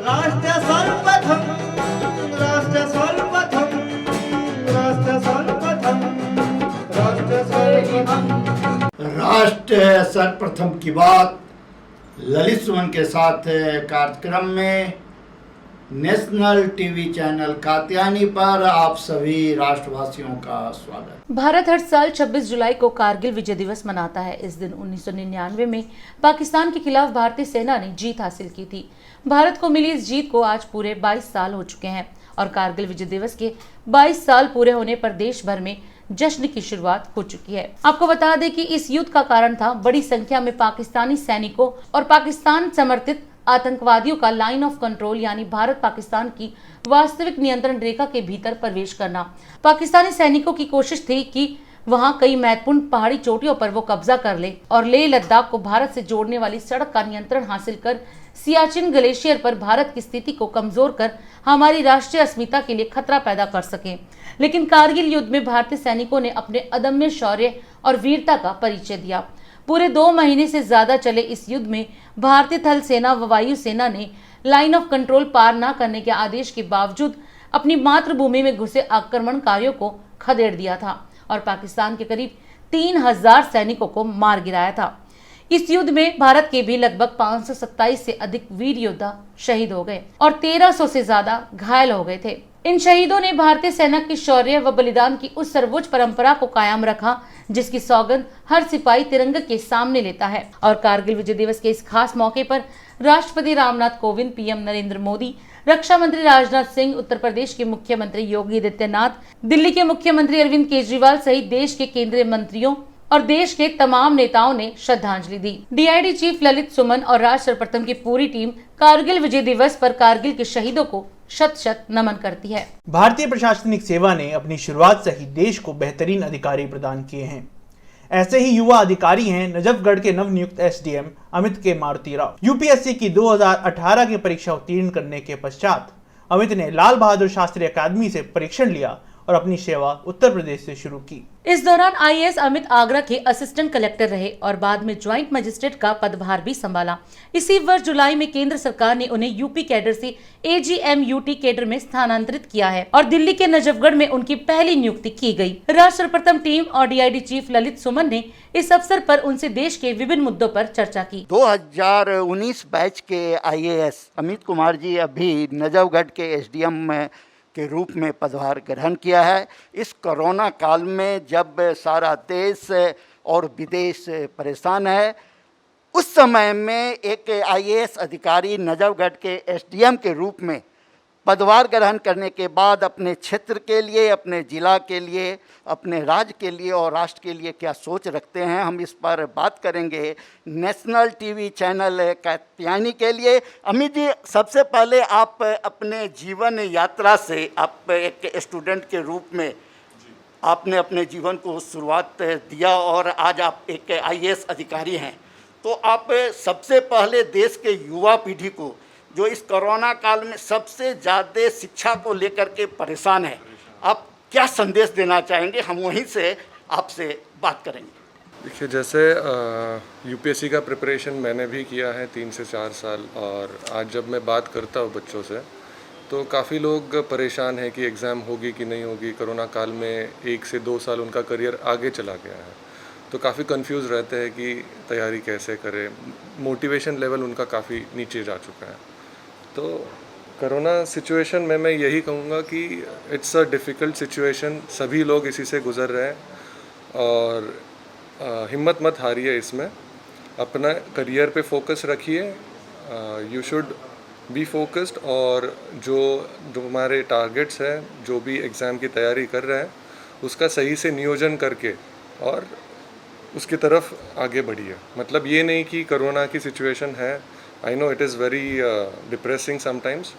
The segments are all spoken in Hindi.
राष्ट्र सर्वप्रथम, राष्ट्र सर्वप्रथम, राष्ट्र सर्वप्रथम, राष्ट्र सर्वप्रथम। राष्ट्र सर्वप्रथम की बात ललित सुमन के साथ कार्यक्रम में नेशनल टीवी चैनल कात्यायनी पर आप सभी राष्ट्रवासियों का स्वागत। भारत हर साल 26 जुलाई को कारगिल विजय दिवस मनाता है। इस दिन 1999 में पाकिस्तान के खिलाफ भारतीय सेना ने जीत हासिल की थी। भारत को मिली इस जीत को आज पूरे 22 साल हो चुके हैं और कारगिल विजय दिवस के 22 साल पूरे होने पर देश भर में जश्न की शुरुआत हो चुकी है। आपको बता दें कि इस युद्ध का कारण था बड़ी संख्या में पाकिस्तानी सैनिकों और पाकिस्तान समर्थित आतंकवादियों का लाइन ऑफ कंट्रोल यानी भारत पाकिस्तान की वास्तविक नियंत्रण रेखा के भीतर प्रवेश करना। पाकिस्तानी सैनिकों की कोशिश थी कि वहां कई महत्वपूर्ण पहाड़ी चोटियों पर वो कब्जा कर ले और लेह लद्दाख को भारत से जोड़ने वाली सड़क का नियंत्रण हासिल कर सियाचिन ग्लेशियर पर भारत की स्थिति को कमजोर कर हमारी राष्ट्रीय अस्मिता के लिए खतरा पैदा कर सके। लेकिन कारगिल युद्ध में भारतीय सैनिकों ने अपने अदम्य शौर्य और वीरता का परिचय दिया। पूरे 2 महीने से ज्यादा चले इस युद्ध में भारतीय थल सेना व वायु सेना ने लाइन ऑफ कंट्रोल पार न करने के आदेश के बावजूद अपनी मातृभूमि में घुसे आक्रमणकारियों को खदेड़ दिया था और पाकिस्तान के करीब 3000 सैनिकों को मार गिराया था। इस युद्ध में भारत के भी लगभग 527 से अधिक वीर योद्धा शहीद हो गए और 1300 से ज्यादा घायल हो गए थे। इन शहीदों ने भारतीय सेना की शौर्य व बलिदान की उस सर्वोच्च परंपरा को कायम रखा जिसकी सौगंध हर सिपाही तिरंगे के सामने लेता है। और कारगिल विजय दिवस के इस खास मौके पर राष्ट्रपति रामनाथ कोविंद, पीएम नरेंद्र मोदी, रक्षा मंत्री राजनाथ सिंह, उत्तर प्रदेश के मुख्यमंत्री योगी आदित्यनाथ, दिल्ली के मुख्यमंत्री अरविंद केजरीवाल सहित देश के केंद्रीय मंत्रियों और देश के तमाम नेताओं ने श्रद्धांजलि दी। डीआईडी चीफ ललित सुमन और राष्ट्र सर्वप्रथम की पूरी टीम कारगिल विजय दिवस पर कारगिल के शहीदों को शत शत नमन करती है। भारतीय प्रशासनिक सेवा ने अपनी शुरुआत से ही देश को बेहतरीन अधिकारी प्रदान किए हैं। ऐसे ही युवा अधिकारी हैं नजफगढ़ के नवनियुक्त एसडीएम अमित के मारुति राव। यूपीएससी की 2018 की परीक्षा उत्तीर्ण करने के पश्चात अमित ने लाल बहादुर शास्त्री अकादमी से परीक्षण लिया और अपनी सेवा उत्तर प्रदेश से शुरू की। इस दौरान आईएएस अमित आगरा के असिस्टेंट कलेक्टर रहे और बाद में ज्वाइंट मजिस्ट्रेट का पदभार भी संभाला। इसी वर्ष जुलाई में केंद्र सरकार ने उन्हें यूपी कैडर से एजीएमयूटी कैडर में स्थानांतरित किया है और दिल्ली के नजफगढ़ में उनकी पहली नियुक्ति की गई। राष्ट्र सर्वप्रथम टीम और डीआईडी चीफ ललित सुमन ने इस अवसर पर उनसे देश के विभिन्न मुद्दों पर चर्चा की। 2019 बैच के आईएएस अमित कुमार जी अभी नजफगढ़ के एसडीएम के रूप में पदभार ग्रहण किया है। इस कोरोना काल में जब सारा देश और विदेश परेशान है, उस समय में एक आईएएस अधिकारी नजफगढ़ के एसडीएम के रूप में पदभार ग्रहण करने के बाद अपने क्षेत्र के लिए, अपने ज़िला के लिए, अपने राज्य के लिए और राष्ट्र के लिए क्या सोच रखते हैं, हम इस पर बात करेंगे नेशनल टीवी चैनल कात्यायनी के लिए। अमित जी, सबसे पहले आप अपने जीवन यात्रा से, आप एक स्टूडेंट के रूप में आपने अपने जीवन को शुरुआत दिया और आज आप एक आईएएस अधिकारी हैं, तो आप सबसे पहले देश के युवा पीढ़ी को जो इस कोरोना काल में सबसे ज़्यादा शिक्षा को लेकर के परेशान है, आप क्या संदेश देना चाहेंगे? हम वहीं से आपसे बात करेंगे। देखिए, जैसे यूपीएससी का प्रिपरेशन मैंने भी किया है 3 से 4 साल, और आज जब मैं बात करता हूँ बच्चों से तो काफ़ी लोग परेशान हैं कि एग्ज़ाम होगी कि नहीं होगी। कोरोना काल में 1 से 2 साल उनका करियर आगे चला गया है, तो काफ़ी कंफ्यूज रहते हैं कि तैयारी कैसे करें। मोटिवेशन लेवल उनका काफ़ी नीचे जा चुका है। तो कोरोना सिचुएशन में मैं यही कहूँगा कि इट्स अ डिफ़िकल्ट सिचुएशन, सभी लोग इसी से गुज़र रहे हैं और हिम्मत मत हारिए, इसमें अपना करियर पे फोकस रखिए। यू शुड बी फोकस्ड, और जो हमारे टारगेट्स हैं, जो भी एग्ज़ाम की तैयारी कर रहे हैं, उसका सही से नियोजन करके और उसकी तरफ आगे बढ़िए। मतलब ये नहीं कि कोरोना की सिचुएशन है, I know it is very depressing sometimes,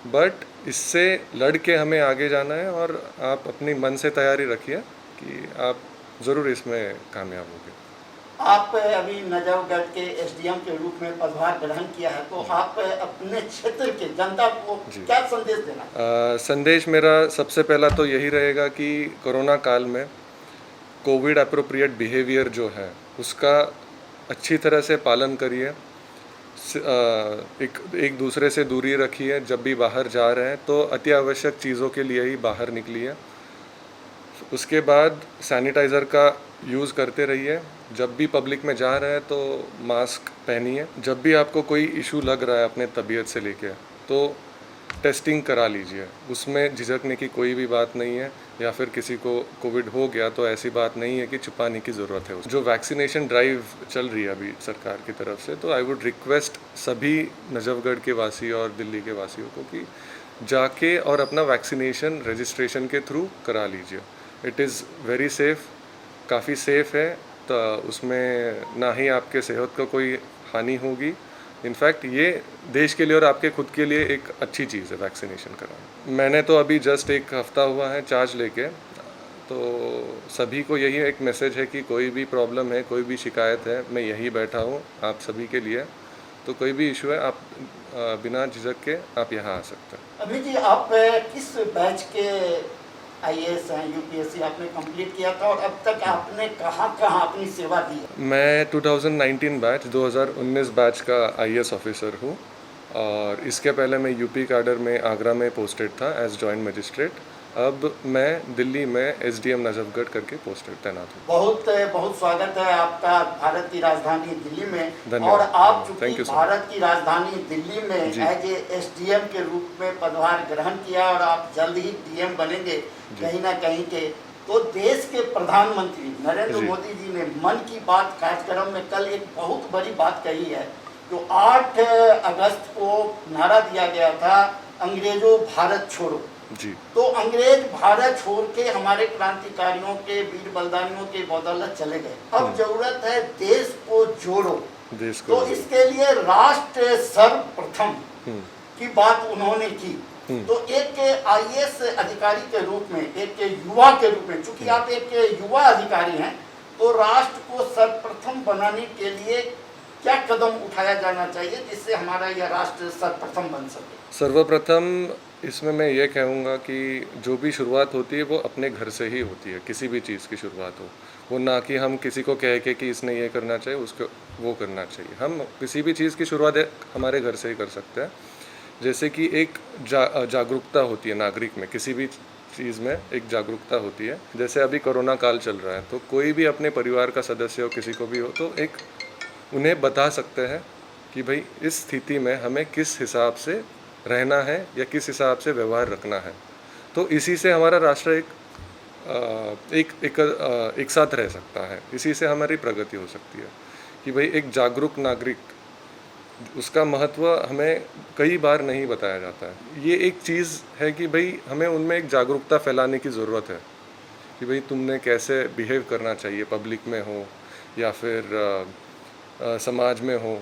but इससे लड़ के हमें आगे जाना है और आप अपनी मन से तैयारी रखिए कि आप ज़रूर इसमें कामयाब होंगे। आप अभी नजफगढ़ के एसडीएम के रूप में पदभार ग्रहण किया है, तो आप अपने क्षेत्र के जनता को क्या संदेश देना? संदेश मेरा सबसे पहला तो यही रहेगा कि कोरोना काल में कोविड अप्रोप्रिएट बिहेवियर जो है उसका अच्छी तरह से पालन करिए। एक दूसरे से दूरी रखिए, जब भी बाहर जा रहे हैं तो अति आवश्यक चीज़ों के लिए ही बाहर निकलिए। उसके बाद सैनिटाइज़र का यूज़ करते रहिए। जब भी पब्लिक में जा रहे हैं तो मास्क पहनिए। जब भी आपको कोई इशू लग रहा है अपने तबीयत से लेके, तो टेस्टिंग करा लीजिए। उसमें झिझकने की कोई भी बात नहीं है, या फिर किसी को कोविड हो गया तो ऐसी बात नहीं है कि छुपाने की ज़रूरत है। जो वैक्सीनेशन ड्राइव चल रही है अभी सरकार की तरफ से, तो आई वुड रिक्वेस्ट सभी नजफगढ़ के वासी और दिल्ली के वासियों को कि जाके और अपना वैक्सीनेशन रजिस्ट्रेशन के थ्रू करा लीजिए। इट इज़ वेरी सेफ़, काफ़ी सेफ़ है, तो उसमें ना ही आपके सेहत को कोई हानि होगी। इनफैक्ट ये देश के लिए और आपके खुद के लिए एक अच्छी चीज़ है वैक्सीनेशन कराना। मैंने तो अभी जस्ट एक हफ़्ता हुआ है चार्ज लेके, तो सभी को यही एक मैसेज है कि कोई भी प्रॉब्लम है, कोई भी शिकायत है, मैं यही बैठा हूँ आप सभी के लिए। तो कोई भी इशू है, आप बिना झिझक के आप यहाँ आ सकते हैं। अभी जी, आप किस बैच के आईएएस हैं? यूपीएससी आपने कंप्लीट किया था और अब तक आपने कहाँ अपनी सेवा दी है? मैं 2019 बैच 2019 बैच का आईएएस ऑफिसर हूँ, और इसके पहले मैं यूपी कैडर में आगरा में पोस्टेड था एज जॉइंट मजिस्ट्रेट। अब मैं दिल्ली में एसडीएम नजफगढ़ करके पोस्टेड तैनात हूँ। बहुत बहुत स्वागत है आपका भारत की राजधानी दिल्ली में। धन्यवाद। और आप Thank चूंकि you, sir. भारत की राजधानी दिल्ली में एज एसडीएम के रूप में पदभार ग्रहण किया और आप जल्द ही डीएम बनेंगे कहीं ना कहीं के, तो देश के प्रधानमंत्री नरेंद्र मोदी जी ने मन की बात कार्यक्रम में कल एक बहुत बड़ी बात कही है। जो 8 अगस्त को नारा दिया गया था, अंग्रेजों भारत छोड़ो जी। तो अंग्रेज भारत छोड़ के हमारे क्रांतिकारियों के, वीर बलिदानियों के बदौलत चले गए। अब जरूरत है देश को जोड़ो, देश को तो इसके लिए राष्ट्र सर्वप्रथम की बात उन्होंने की। तो एक आईएएस अधिकारी के रूप में, एक युवा के रूप में, चूंकि आप एक युवा अधिकारी हैं, तो राष्ट्र को सर्वप्रथम बनाने के लिए क्या कदम उठाया जाना चाहिए जिससे हमारा यह राष्ट्र सर्वप्रथम बन सके? सर्वप्रथम इसमें मैं ये कहूँगा कि जो भी शुरुआत होती है वो अपने घर से ही होती है। किसी भी चीज़ की शुरुआत हो, वो ना कि हम किसी को कह के कि इसने ये करना चाहिए, उसको वो करना चाहिए। हम किसी भी चीज़ की शुरुआत हमारे घर से ही कर सकते हैं। जैसे कि एक जागरूकता होती है नागरिक में, किसी भी चीज़ में एक जागरूकता होती है। जैसे अभी कोरोना काल चल रहा है, तो कोई भी अपने परिवार का सदस्य हो, किसी को भी हो, तो एक उन्हें बता सकते हैं कि भाई इस स्थिति में हमें किस हिसाब से रहना है या किस हिसाब से व्यवहार रखना है। तो इसी से हमारा राष्ट्र एक साथ रह सकता है। इसी से हमारी प्रगति हो सकती है कि भाई एक जागरूक नागरिक, उसका महत्व हमें कई बार नहीं बताया जाता है। ये एक चीज़ है कि भाई हमें उनमें एक जागरूकता फैलाने की ज़रूरत है कि भाई तुमने कैसे बिहेव करना चाहिए, पब्लिक में हो या फिर समाज में हो,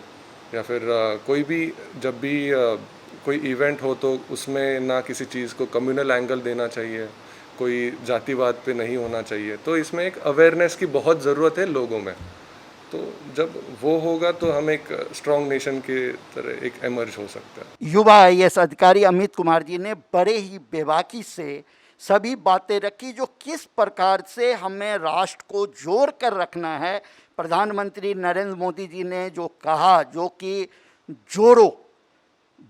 या फिर कोई भी जब भी कोई इवेंट हो तो उसमें ना किसी चीज़ को कम्युनल एंगल देना चाहिए, कोई जातिवाद पे नहीं होना चाहिए। तो इसमें एक अवेयरनेस की बहुत ज़रूरत है लोगों में। तो जब वो होगा तो हम एक स्ट्रॉन्ग नेशन के तरह एक एमर्ज हो सकता है। युवा आईएएस अधिकारी अमित कुमार जी ने बड़े ही बेबाकी से सभी बातें रखी जो किस प्रकार से हमें राष्ट्र को जोड़ कर रखना है। प्रधानमंत्री नरेंद्र मोदी जी ने जो कहा, जो कि जोड़ो,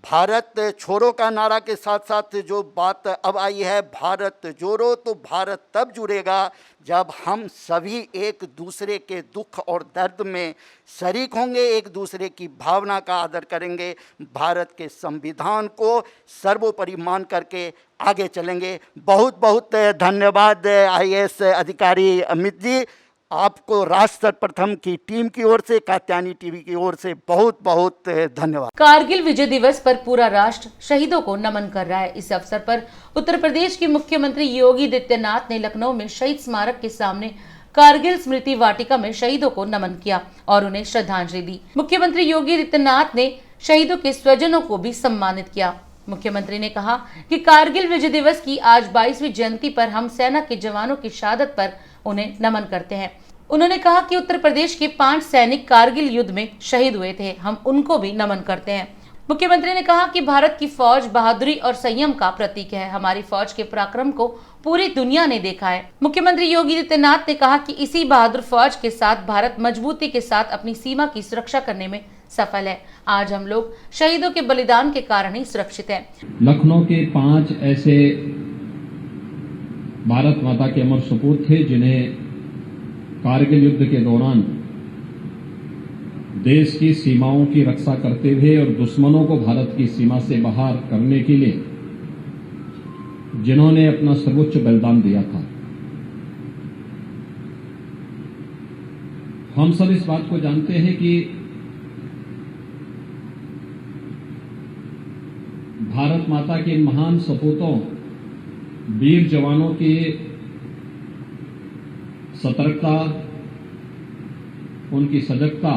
भारत छोड़ो का नारा के साथ साथ जो बात अब आई है भारत जोड़ो, तो भारत तब जुड़ेगा जब हम सभी एक दूसरे के दुख और दर्द में शरीक होंगे, एक दूसरे की भावना का आदर करेंगे, भारत के संविधान को सर्वोपरि मान करके आगे चलेंगे। बहुत बहुत धन्यवाद आईएएस अधिकारी अमित जी। आपको राष्ट्र सर्वप्रथम की टीम की ओर से, कात्यायनी टीवी की ओर से बहुत बहुत धन्यवाद। कारगिल विजय दिवस पर पूरा राष्ट्र शहीदों को नमन कर रहा है। इस अवसर पर उत्तर प्रदेश के मुख्यमंत्री योगी आदित्यनाथ ने लखनऊ में शहीद स्मारक के सामने कारगिल स्मृति वाटिका में शहीदों को नमन किया और उन्हें श्रद्धांजलि दी। मुख्यमंत्री योगी आदित्यनाथ ने शहीदों के स्वजनों को भी सम्मानित किया। मुख्यमंत्री ने कहा कि कारगिल विजय दिवस की आज 22वीं जयंती पर हम सेना के जवानों की शहादत पर उन्हें नमन करते हैं। उन्होंने कहा कि उत्तर प्रदेश के 5 सैनिक कारगिल युद्ध में शहीद हुए थे, हम उनको भी नमन करते हैं। मुख्यमंत्री ने कहा कि भारत की फौज बहादुरी और संयम का प्रतीक है। हमारी फौज के पराक्रम को पूरी दुनिया ने देखा है। मुख्यमंत्री योगी आदित्यनाथ ने कहा कि इसी बहादुर फौज के साथ भारत मजबूती के साथ अपनी सीमा की सुरक्षा करने में सफल है। आज हम लोग शहीदों के बलिदान के कारण ही सुरक्षित हैं। लखनऊ के 5 ऐसे भारत माता के अमर सपूत थे जिन्हें कारगिल युद्ध के दौरान देश की सीमाओं की रक्षा करते हुए और दुश्मनों को भारत की सीमा से बाहर करने के लिए जिन्होंने अपना सर्वोच्च बलिदान दिया था। हम सब इस बात को जानते हैं कि भारत माता के महान सपूतों, वीर जवानों की सतर्कता, उनकी सजगता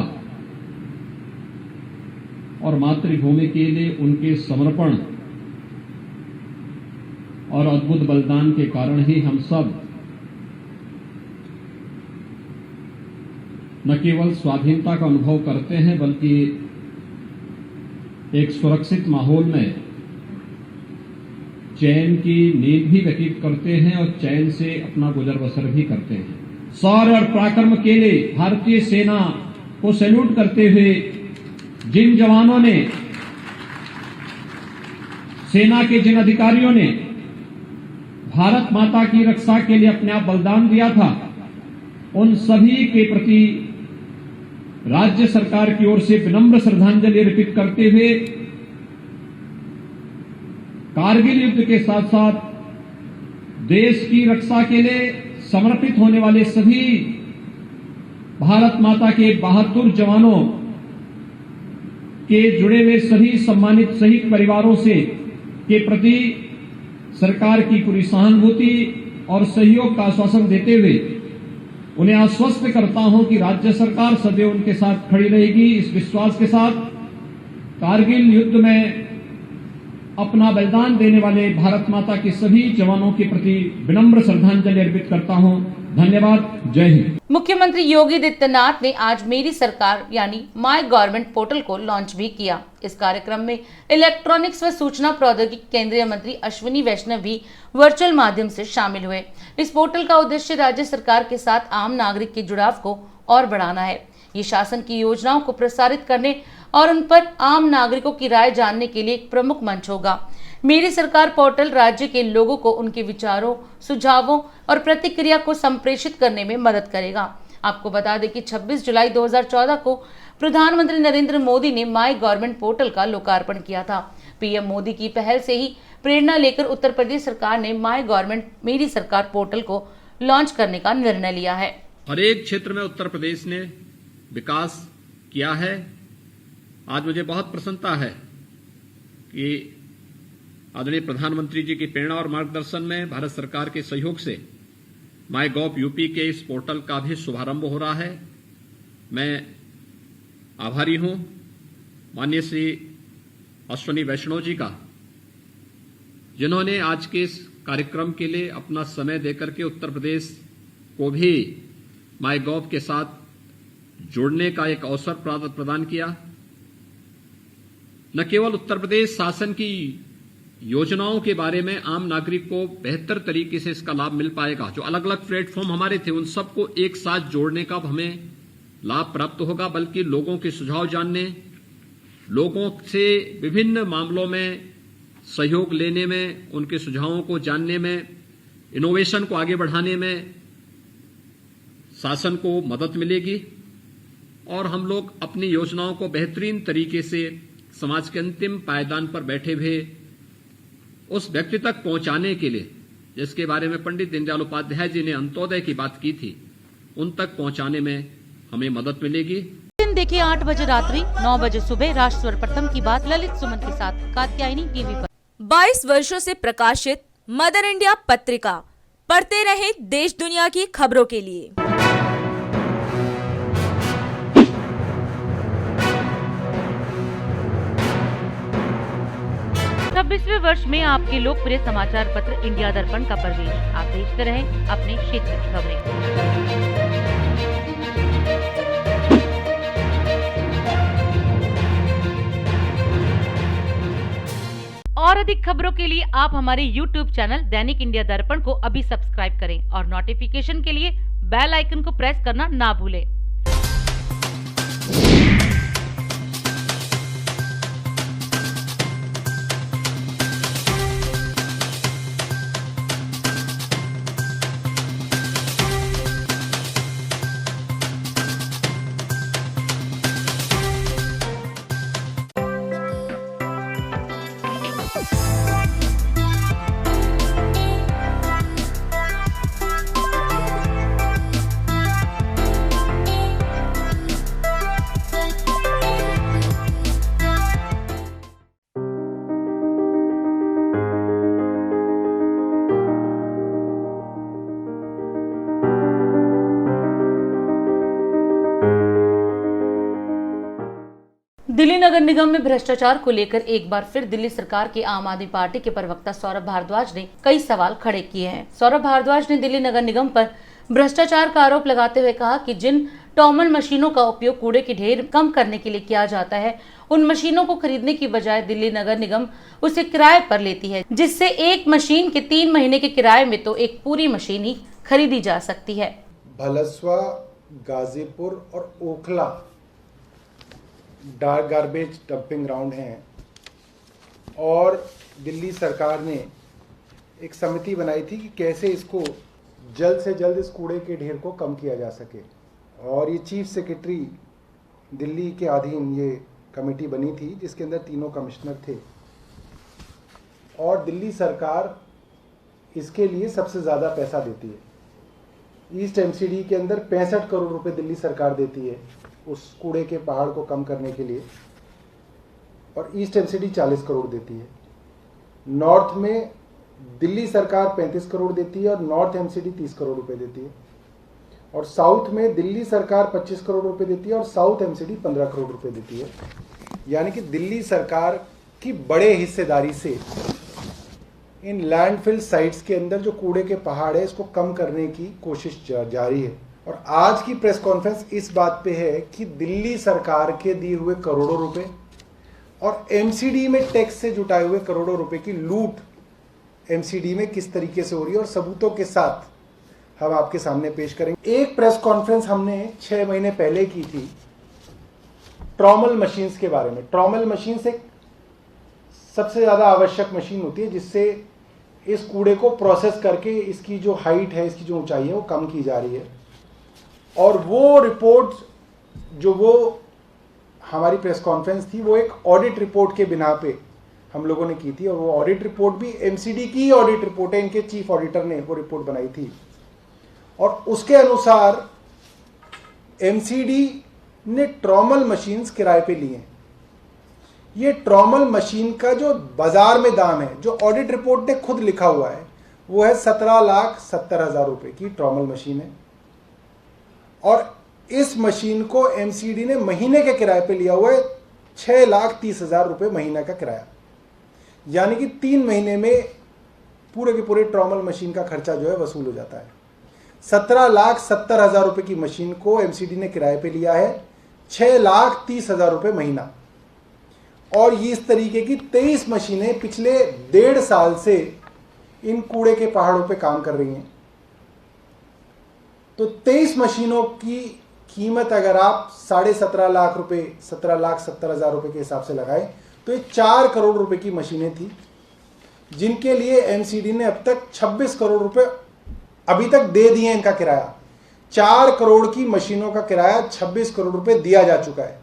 और मातृभूमि के लिए उनके समर्पण और अद्भुत बलिदान के कारण ही हम सब न केवल स्वाधीनता का अनुभव करते हैं बल्कि एक सुरक्षित माहौल में चैन की नींद भी व्यतीत करते हैं और चैन से अपना गुजर बसर भी करते हैं। शौर्य और पराक्रम के लिए भारतीय सेना को सैल्यूट करते हुए जिन जवानों ने, सेना के जिन अधिकारियों ने भारत माता की रक्षा के लिए अपने आप बलिदान दिया था, उन सभी के प्रति राज्य सरकार की ओर से विनम्र श्रद्धांजलि अर्पित करते हुए कारगिल युद्ध के साथ साथ देश की रक्षा के लिए समर्पित होने वाले सभी भारत माता के बहादुर जवानों के जुड़े हुए सभी सम्मानित शहीद परिवारों से के प्रति सरकार की पूरी सहानुभूति और सहयोग का आश्वासन देते हुए उन्हें आश्वस्त करता हूं कि राज्य सरकार सदैव उनके साथ खड़ी रहेगी। इस विश्वास के साथ कारगिल युद्ध में अपना बलिदान देने वाले भारत माता के सभी जवानों के प्रति विनम्र श्रद्धांजलि अर्पित करता हूं। धन्यवाद। जय हिंद। मुख्यमंत्री योगी आदित्यनाथ ने आज मेरी सरकार यानी माय गवर्नमेंट पोर्टल को लॉन्च भी किया। इस कार्यक्रम में इलेक्ट्रॉनिक्स व सूचना प्रौद्योगिकी केंद्रीय मंत्री अश्विनी वैष्णव भी वर्चुअल माध्यम से शामिल हुए। इस पोर्टल का उद्देश्य राज्य सरकार के साथ आम नागरिक के जुड़ाव को और बढ़ाना है। ये शासन की योजनाओं को प्रसारित करने और उन पर आम नागरिकों की राय जानने के लिए एक प्रमुख मंच होगा। मेरी सरकार पोर्टल राज्य के लोगों को उनके विचारों, सुझावों और प्रतिक्रिया को संप्रेषित करने में मदद करेगा। आपको बता दें कि 26 जुलाई 2014 को प्रधानमंत्री नरेंद्र मोदी ने माय गवर्नमेंट पोर्टल का लोकार्पण किया था। पीएम मोदी की पहल से ही प्रेरणा लेकर उत्तर प्रदेश सरकार ने माय गवर्नमेंट मेरी सरकार पोर्टल को लॉन्च करने का निर्णय लिया है। हर एक क्षेत्र में उत्तर प्रदेश ने विकास किया है। आज मुझे बहुत प्रसन्नता है कि आदरणीय प्रधानमंत्री जी की प्रेरणा और मार्गदर्शन में भारत सरकार के सहयोग से माय गॉव यूपी के इस पोर्टल का भी शुभारंभ हो रहा है। मैं आभारी हूं माननीय श्री अश्विनी वैष्णव जी का, जिन्होंने आज के इस कार्यक्रम के लिए अपना समय देकर के उत्तर प्रदेश को भी माय गॉव के साथ जोड़ने का एक अवसर प्रदान किया। न केवल उत्तर प्रदेश शासन की योजनाओं के बारे में आम नागरिक को बेहतर तरीके से इसका लाभ मिल पाएगा, जो अलग अलग प्लेटफॉर्म हमारे थे उन सबको एक साथ जोड़ने का हमें लाभ प्राप्त होगा, बल्कि लोगों के सुझाव जानने, लोगों से विभिन्न मामलों में सहयोग लेने में, उनके सुझावों को जानने में, इनोवेशन को आगे बढ़ाने में शासन को मदद मिलेगी और हम लोग अपनी योजनाओं को बेहतरीन तरीके से समाज के अंतिम पायदान पर बैठे हुए उस व्यक्ति तक पहुंचाने के लिए, जिसके बारे में पंडित दीनदयाल उपाध्याय जी ने अंत्योदय की बात की थी, उन तक पहुंचाने में हमें मदद मिलेगी। दिन देखिए 8 बजे रात्रि, 9 बजे सुबह राष्ट्र सर्वप्रथम की बात ललित सुमन के साथ कात्यायनी टीवी पर। 22 वर्षों से प्रकाशित मदर इंडिया पत्रिका, पढ़ते रहे देश दुनिया की खबरों के लिए। 26वें वर्ष में आपके लोकप्रिय समाचार पत्र इंडिया दर्पण का प्रवेश। आप देखते रहे अपने क्षेत्र की खबरें। और अधिक खबरों के लिए आप हमारे YouTube चैनल दैनिक इंडिया दर्पण को अभी सब्सक्राइब करें और नोटिफिकेशन के लिए बेल आइकन को प्रेस करना ना भूलें। दिल्ली नगर निगम में भ्रष्टाचार को लेकर एक बार फिर दिल्ली सरकार की आम आदमी पार्टी के प्रवक्ता सौरभ भारद्वाज ने कई सवाल खड़े किए हैं। सौरभ भारद्वाज ने दिल्ली नगर निगम पर भ्रष्टाचार का आरोप लगाते हुए कहा कि जिन टॉमल मशीनों का उपयोग कूड़े की ढेर कम करने के लिए किया जाता है, उन मशीनों को खरीदने की बजाय दिल्ली नगर निगम उसे किराए पर लेती है, जिससे एक मशीन के 3 महीने के किराए में तो एक पूरी मशीन ही खरीदी जा सकती है। भलसवा, गाजीपुर और Okhla dark garbage dumping ground हैं और दिल्ली सरकार ने एक समिति बनाई थी कि कैसे इसको जल्द से जल्द इस कूड़े के ढेर को कम किया जा सके। और ये चीफ सेक्रेटरी दिल्ली के अधीन ये कमेटी बनी थी जिसके अंदर तीनों कमिश्नर थे और दिल्ली सरकार इसके लिए सबसे ज़्यादा पैसा देती है। ईस्ट एमसीडी के अंदर 65 करोड़ रुपए दिल्ली सरकार देती है उस कूड़े के पहाड़ को कम करने के लिए और ईस्ट एमसीडी 40 करोड़ देती है। नॉर्थ में दिल्ली सरकार 35 करोड़ देती है और नॉर्थ एमसीडी 30 करोड़ रुपए देती है और साउथ में दिल्ली सरकार 25 करोड़ रुपए देती है और साउथ एमसीडी 15 करोड़ रुपए देती है। यानी कि दिल्ली सरकार की बड़े हिस्सेदारी से इन लैंडफिल साइट्स के अंदर जो कूड़े के पहाड़ है इसको कम करने की कोशिश जारी है। और आज की प्रेस कॉन्फ्रेंस इस बात पे है कि दिल्ली सरकार के दिए हुए करोड़ों रुपए और एमसीडी में टैक्स से जुटाए हुए करोड़ों रुपए की लूट एमसीडी में किस तरीके से हो रही है और सबूतों के साथ हम आपके सामने पेश करेंगे। एक प्रेस कॉन्फ्रेंस हमने 6 महीने पहले की थी ट्रॉमल मशीन्स के बारे में। ट्रॉमल मशीन एक सबसे ज़्यादा आवश्यक मशीन होती है जिससे इस कूड़े को प्रोसेस करके इसकी जो हाइट है, इसकी जो ऊंचाई है वो कम की जा रही है। और वो रिपोर्ट जो वो हमारी प्रेस कॉन्फ्रेंस थी वो एक ऑडिट रिपोर्ट के बिना पे हम लोगों ने की थी और वो ऑडिट रिपोर्ट भी एमसीडी की ऑडिट रिपोर्ट है, इनके चीफ ऑडिटर ने वो रिपोर्ट बनाई थी और उसके अनुसार एमसीडी ने ट्रॉमल मशीन्स किराए पे लिए हैं। ये ट्रॉमल मशीन का जो बाजार में दाम है, जो ऑडिट रिपोर्ट ने खुद लिखा हुआ है, वो है 17,70,000 रुपए की ट्रॉमल मशीन है और इस मशीन को एमसीडी ने महीने के किराए पे लिया हुआ है 6,30,000 रुपए महीना का किराया। यानी कि 3 महीने में पूरे के पूरे ट्रॉमल मशीन का खर्चा जो है वसूल हो जाता है। 17,70,000 रुपए की मशीन को एमसीडी ने किराए पे लिया है 6,30,000 रुपए महीना और ये इस तरीके की 23 मशीनें पिछले 1.5 साल से इन कूड़े के पहाड़ों पे काम कर रही हैं। तो 23 मशीनों की कीमत अगर आप 17.5 लाख रुपए 17,70,000 रुपए के हिसाब से लगाएं तो ये 4 करोड़ रुपए की मशीनें थी जिनके लिए एमसीडी ने अब तक 26 करोड़ रुपए अभी तक दे दिए इनका किराया। 4 करोड़ की मशीनों का किराया 26 करोड़ रुपए दिया जा चुका है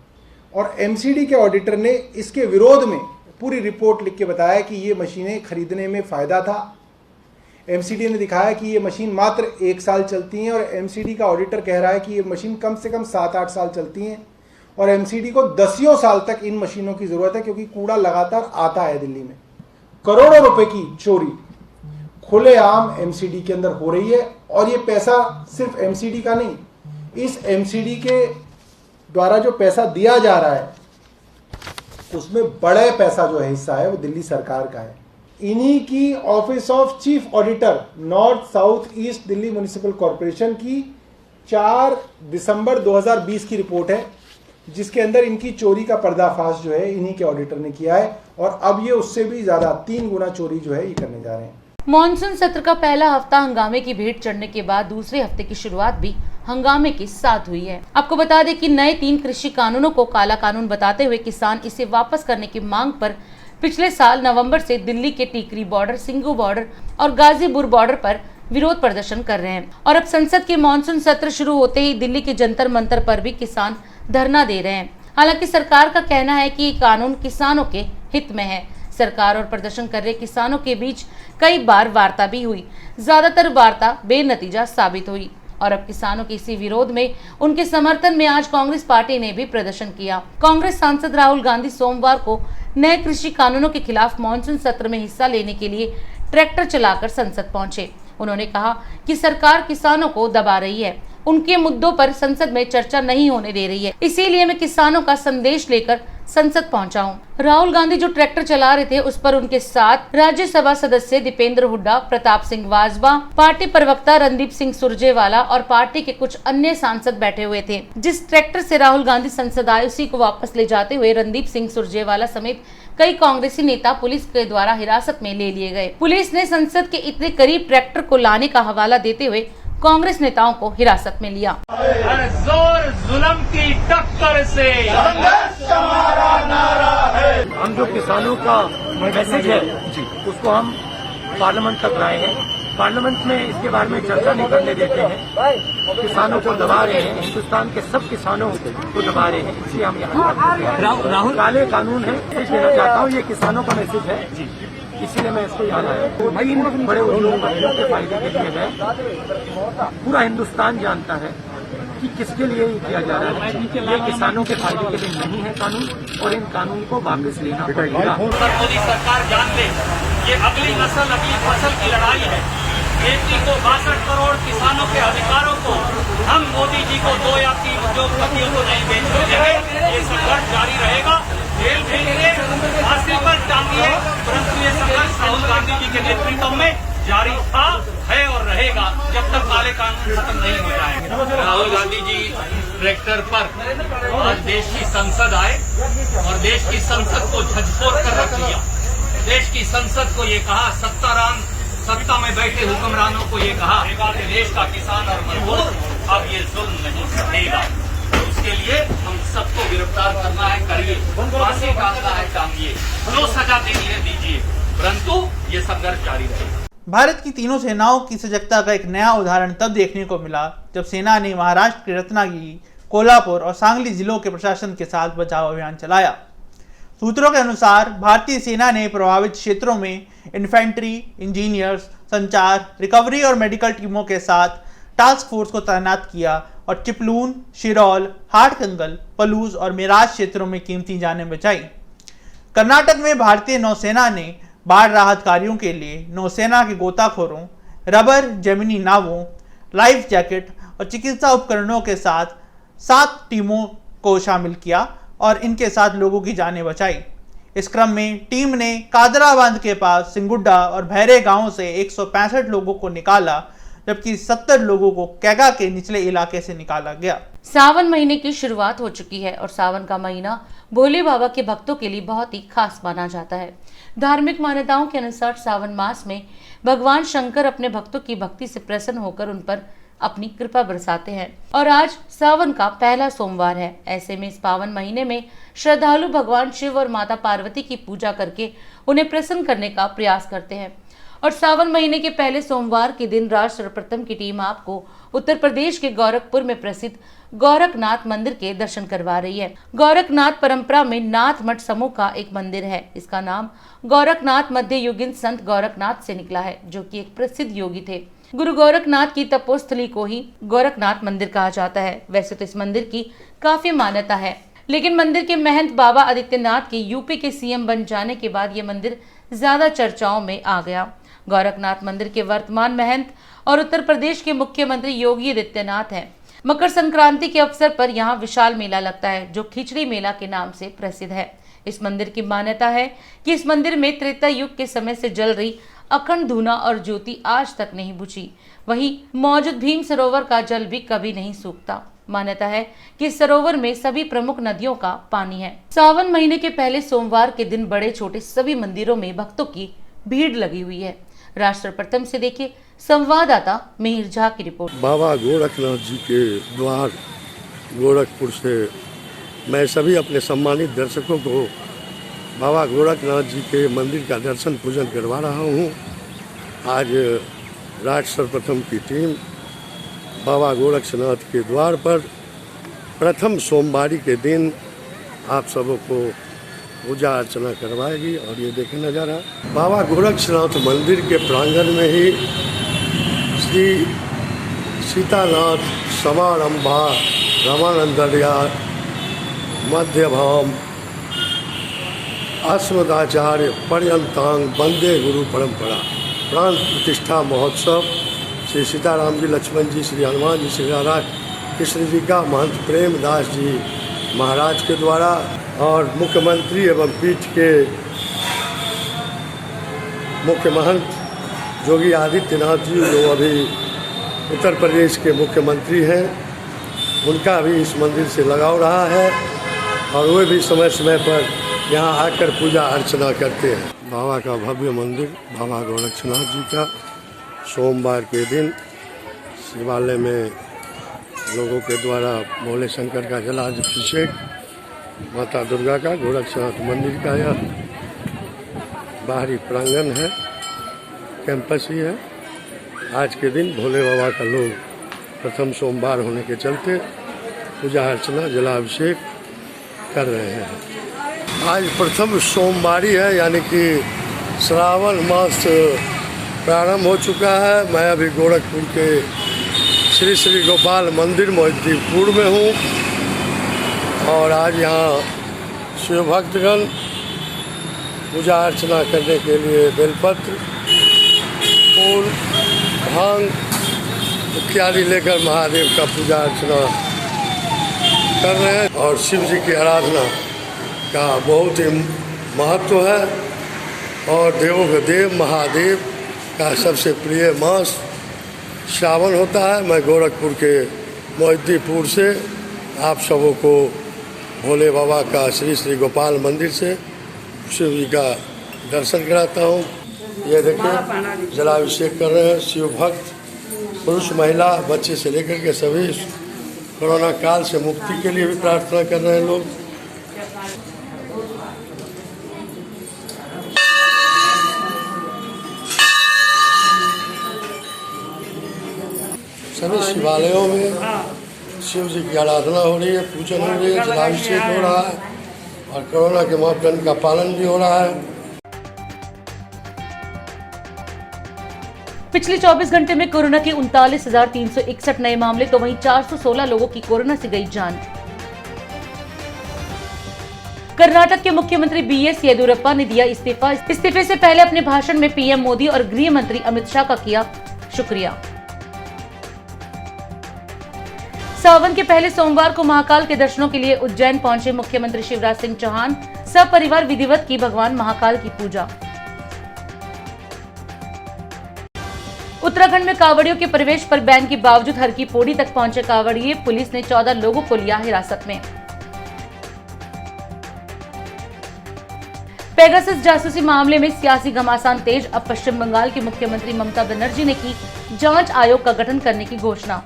और एमसीडी के ऑडिटर ने इसके विरोध में पूरी रिपोर्ट लिख के बताया कि ये मशीनें खरीदने में फ़ायदा था। एमसीडी ने दिखाया कि ये मशीन मात्र 1 साल चलती हैं और एमसीडी का ऑडिटर कह रहा है कि ये मशीन कम से कम 7-8 साल चलती हैं और एमसीडी को 10 साल तक इन मशीनों की ज़रूरत है क्योंकि कूड़ा लगातार आता है दिल्ली में। करोड़ों रुपए की चोरी खुलेआम एमसीडी के अंदर हो रही है और ये पैसा सिर्फ एमसीडी का नहीं, इस एमसीडी के द्वारा जो पैसा दिया जा रहा है उसमें बड़ा पैसा जो है हिस्सा है वो दिल्ली सरकार का है। इन्हीं की office of chief auditor north south east Delhi municipal corporation की 4 दिसंबर 2020 की रिपोर्ट है जिसके अंदर इनकी चोरी का पर्दाफाश जो है इन्हीं के ऑडिटर ने किया है और अब ये उससे भी ज्यादा 3 गुना चोरी जो है ये करने जा रहे हैं। मॉनसून सत्र का पहला हफ्ता हंगामे की भेंट चढ़ने के बाद दूसरे हफ्ते की शुरुआत भी हंगामे के साथ हुई है। आपको बता दें कि नए 3 कृषि कानूनों को काला कानून बताते हुए किसान इसे वापस करने की मांग पर पिछले साल नवंबर से दिल्ली के टीकरी बॉर्डर, सिंघू बॉर्डर और गाजीपुर बॉर्डर पर विरोध प्रदर्शन कर रहे हैं और अब संसद के मॉनसून सत्र शुरू होते ही दिल्ली के जंतर मंतर पर भी किसान धरना दे रहे हैं। हालांकि सरकार का कहना है कि ये कानून किसानों के हित में है। सरकार और प्रदर्शन कर रहे किसानों के बीच कई बार वार्ता भी हुई। ज्यादातर वार्ता बेनतीजा साबित हुई और अब किसानों के इसी विरोध में उनके समर्थन में आज कांग्रेस पार्टी ने भी प्रदर्शन किया। कांग्रेस सांसद राहुल गांधी सोमवार को नए कृषि कानूनों के खिलाफ मानसून सत्र में हिस्सा लेने के लिए ट्रैक्टर चलाकर संसद पहुंचे। उन्होंने कहा कि सरकार किसानों को दबा रही है, उनके मुद्दों पर संसद में चर्चा नहीं होने दे रही है, इसीलिए मैं किसानों का संदेश लेकर संसद पहुंचा हूं। राहुल गांधी जो ट्रैक्टर चला रहे थे उस पर उनके साथ राज्यसभा सदस्य दीपेंद्र हुड्डा, प्रताप सिंह बाजवा, पार्टी प्रवक्ता रणदीप सिंह सुरजेवाला और पार्टी के कुछ अन्य सांसद बैठे हुए थे। जिस ट्रैक्टर से राहुल गांधी संसद आए उसी को वापस ले जाते हुए रणदीप सिंह सुरजेवाला समेत कई कांग्रेसी नेता पुलिस के द्वारा हिरासत में ले लिए गए। पुलिस ने संसद के इतने करीब ट्रैक्टर को लाने का हवाला देते हुए कांग्रेस नेताओं को हिरासत में लिया। जोर जुल्म की टक्कर से हम जो किसानों का मैसेज है उसको हम पार्लियामेंट तक लाए हैं। पार्लियामेंट में इसके बारे में चर्चा नहीं करने देते हैं, किसानों को दबा रहे हैं, हिंदुस्तान के सब किसानों को दबा रहे हैं, इसलिए हम यहाँ राहुल काले कानून है देना चाहता हूँ, ये किसानों का मैसेज है, इसीलिए मैं इसको यहाँ लाया। भाई इन बड़े उद्योगपतियों के फायदे के लिए है, पूरा हिंदुस्तान जानता है कि किसके लिए ये किया जा रहा है। ये किसानों के फायदे के लिए नहीं है कानून और इन कानून को वापस लेना पड़ेगा। मोदी सरकार जान ले, ये अगली नस्ल अगली फसल की लड़ाई है। 62 करोड़ किसानों के अधिकारों को हम मोदी जी को 2 या 3 उद्योगपतियों को नहीं बेचने देंगे। ये संघर्ष जारी रहेगा, जेल भेजेंगे, फांसी पर टांगिए, परंतु ये संघर्ष राहुल गांधी जी के नेतृत्व में जारी था, है और रहेगा जब तक काले कानून खत्म नहीं हो जाएंगे। राहुल गांधी जी ट्रैक्टर पर आज देश की संसद आए और देश की संसद को झकझोर कर रख दिया। देश की संसद को ये कहा, सत्ता में बैठे हुक्मरानों को ये कहा कि देश का किसान और मजदूर अब ये जुल्म नहीं सहेगा। उसके लिए हम सबको गिरफ्तार करना है, करिए, फांसी काटना है, टांगिए, जो सजा देनी है दीजिए, परंतु ये संघर्ष जारी रहेगा। भारत की तीनों सेनाओं की सजगता का एक नया उदाहरण तब देखने को मिला जब सेना ने महाराष्ट्र के रत्नागिरी, कोल्हापुर और सांगली जिलों के प्रशासन के साथ बचाव अभियान चलाया। सूत्रों के अनुसार भारतीय सेना ने प्रभावित क्षेत्रों में इन्फेंट्री, इंजीनियर्स, संचार, रिकवरी और मेडिकल टीमों के साथ टास्क फोर्स को तैनात किया और चिपलून, शिरौल, हाटकंगल, पलूस और मेराज क्षेत्रों में कीमती जानें बचाई। कर्नाटक में भारतीय नौसेना ने बाढ़ राहत कार्यों के लिए नौसेना के गोताखोरों, रबर जेमिनी नावों, लाइफ जैकेट और चिकित्सा उपकरणों के साथ 7 टीमों को शामिल किया और इनके साथ लोगों की जानें बचाई। इस क्रम में टीम ने कादरा बांध के पास सिंगुड्डा और भैरे गांवों से 165 लोगों को निकाला, जबकि 70 लोगों को कैगा के निचले इलाके से निकाला गया। सावन महीने की शुरुआत हो चुकी है और सावन का महीना भोले बाबा के भक्तों के लिए बहुत ही खास माना जाता है। धार्मिक मान्यताओं के अनुसार सावन मास में भगवान शंकर अपने भक्तों की भक्ति से प्रसन्न होकर उन पर अपनी कृपा बरसाते हैं और आज सावन का पहला सोमवार है। ऐसे में इस पावन महीने में श्रद्धालु भगवान शिव और माता पार्वती की पूजा करके उन्हें प्रसन्न करने का प्रयास करते हैं और सावन महीने के पहले सोमवार के दिन राज सर्वप्रथम की टीम आपको उत्तर प्रदेश के गोरखपुर में प्रसिद्ध गोरखनाथ मंदिर के दर्शन करवा रही है। गोरखनाथ परंपरा में नाथ मठ समूह का एक मंदिर है। इसका नाम गोरखनाथ मध्य युगीन संत गोरखनाथ से निकला है, जो कि एक प्रसिद्ध योगी थे। गुरु गोरखनाथ की तपोस्थली को ही गोरखनाथ मंदिर कहा जाता है। वैसे तो इस मंदिर की काफी मान्यता है, लेकिन मंदिर के महंत बाबा आदित्यनाथ के यूपी के सीएम बन जाने के बाद ये मंदिर ज्यादा चर्चाओं में आ गया। गोरखनाथ मंदिर के वर्तमान महंत और उत्तर प्रदेश के मुख्यमंत्री योगी आदित्यनाथ हैं। मकर संक्रांति के अवसर पर यहाँ विशाल मेला लगता है, जो खिचड़ी मेला के नाम से प्रसिद्ध है। इस मंदिर की मान्यता है कि इस मंदिर में त्रेता युग के समय से जल रही अखंड धूना और ज्योति आज तक नहीं बुझी। वहीं मौजूद भीम सरोवर का जल भी कभी नहीं सूखता। मान्यता है कि इस सरोवर में सभी प्रमुख नदियों का पानी है। सावन महीने के पहले सोमवार के दिन बड़े छोटे सभी मंदिरों में भक्तों की भीड़ लगी हुई है। राष्ट्र प्रथम से देखिए संवाददाता मिहिर झा की रिपोर्ट। बाबा गोरखनाथ जी के द्वार गोरखपुर से मैं सभी अपने सम्मानित दर्शकों को बाबा गोरखनाथ जी के मंदिर का दर्शन पूजन करवा रहा हूँ। आज राज सर्वप्रथम की टीम बाबा गोरखनाथ के द्वार पर प्रथम सोमवारी के दिन आप सबों को पूजा अर्चना करवाएगी। और ये देखें नज़ारा बाबा गोरक्षनाथ मंदिर के प्रांगण में ही श्री सीतानाथ समारंभा रमानंदर्या मध्यभाम अस्मदाचार्य पर्यंतांग वंदे गुरु परंपरा प्राण प्रतिष्ठा महोत्सव श्री सीताराम जी, लक्ष्मण जी, श्री हनुमान जी, श्री राधा कृष्ण जी का महंत प्रेमदास जी महाराज के द्वारा और मुख्यमंत्री एवं पीठ के मुख्य महंत योगी आदित्यनाथ जी, जो अभी उत्तर प्रदेश के मुख्यमंत्री हैं, उनका भी इस मंदिर से लगाव रहा है और वे भी समय समय पर यहाँ आकर पूजा अर्चना करते हैं। बाबा का भव्य मंदिर बाबा गोरक्षनाथ जी का सोमवार के दिन शिवालय में लोगों के द्वारा भोले शंकर का जलाभिषेक, माता दुर्गा का, गोरक्षनाथ मंदिर का यह बाहरी प्रांगण है, कैंपस ही है। आज के दिन भोले बाबा का लोग प्रथम सोमवार होने के चलते पूजा अर्चना जलाभिषेक कर रहे हैं। आज प्रथम सोमवारी है, यानी कि श्रावण मास प्रारंभ हो चुका है। मैं अभी गोरखपुर के श्री श्री गोपाल मंदिर मोहिद्दीपुर में हूँ और आज यहाँ शिव भक्तगण पूजा अर्चना करने के लिए बेलपत्र, फूल, भांग इत्यादि लेकर महादेव का पूजा अर्चना कर रहे हैं। और शिव जी की आराधना का बहुत ही महत्व है और देवों के देव महादेव का सबसे प्रिय मास श्रावण होता है। मैं गोरखपुर के मोहिद्दीपुर से आप सबों को भोले बाबा का श्री श्री गोपाल मंदिर से शिव जी का दर्शन कराता हूँ। ये देखिए जलाभिषेक कर रहे हैं शिव भक्त, पुरुष महिला बच्चे से लेकर के सभी कोरोना काल से मुक्ति के लिए भी प्रार्थना कर रहे हैं लोग। सभी शिवालयों में शिव जी की आराधना हो रही है, पूजन हो रही है, जलाभिषेक हो रहा है और कोरोना के मापदंड का पालन भी हो रहा है। पिछले 24 घंटे में कोरोना के 39,361 नए मामले, तो वहीं 416 लोगों की कोरोना से गई जान। कर्नाटक के मुख्यमंत्री बीएस येदियुरप्पा ने दिया इस्तीफा। इस्तीफे से पहले अपने भाषण में पीएम मोदी और गृह मंत्री अमित शाह का किया शुक्रिया। सावन के पहले सोमवार को महाकाल के दर्शनों के लिए उज्जैन पहुंचे मुख्यमंत्री शिवराज सिंह चौहान। सपरिवार विधिवत की भगवान महाकाल की पूजा। उत्तराखंड में कांवड़ियों के प्रवेश पर बैन के बावजूद हर की पौड़ी तक पहुंचे कांवड़िए। पुलिस ने 14 लोगों को लिया हिरासत में। पेगासस जासूसी मामले में सियासी घमासान तेज। अब पश्चिम बंगाल की मुख्यमंत्री ममता बनर्जी ने की जांच आयोग का गठन करने की घोषणा।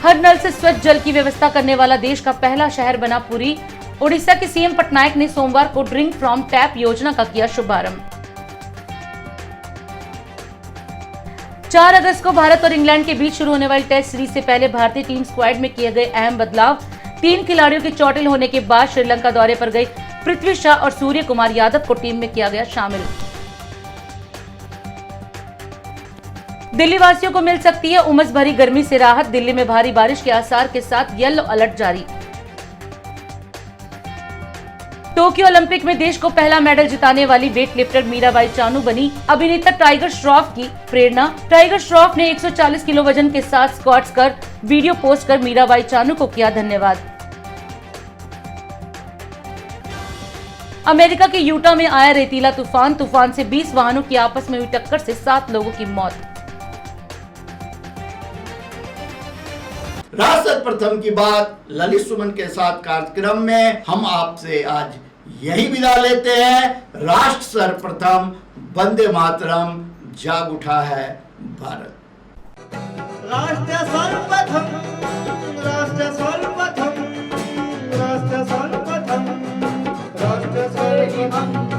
हर नल से स्वच्छ जल की व्यवस्था करने वाला देश का पहला शहर बना पुरी। ओडिशा के सीएम पटनायक ने सोमवार को ड्रिंक फ्रॉम टैप योजना का किया शुभारंभ। 4 अगस्त को भारत और इंग्लैंड के बीच शुरू होने वाली टेस्ट सीरीज से पहले भारतीय टीम स्क्वाड में किए गए अहम बदलाव। 3 खिलाड़ियों के चोटिल होने के बाद श्रीलंका दौरे पर गए पृथ्वी शॉ और सूर्य कुमार यादव को टीम में किया गया शामिल। दिल्ली वासियों को मिल सकती है उमस भरी गर्मी से राहत। दिल्ली में भारी बारिश के आसार के साथ येलो अलर्ट जारी। टोक्यो ओलंपिक में देश को पहला मेडल जिताने वाली वेट लिफ्टर मीराबाई चानू बनी अभिनेता टाइगर श्रॉफ की प्रेरणा। टाइगर श्रॉफ ने 140 किलो वजन के साथ स्क्वाट्स कर वीडियो पोस्ट कर मीराबाई चानू को किया धन्यवाद। अमेरिका के यूटा में आया रेतीला तूफान। तूफान से 20 वाहनों की आपस में हुई टक्कर से 7 लोगों की मौत। राष्ट्र सर्वप्रथम की बात ललित सुमन के साथ कार्यक्रम में हम आपसे आज यही विदा लेते हैं। राष्ट्र सर्वप्रथम, वंदे मातरम, जाग उठा है भारत। राष्ट्र सर्वप्रथम, राष्ट्र सर्वप्रथम, राष्ट्र सर्वप्रथम, राष्ट्र सर्वप्रथम।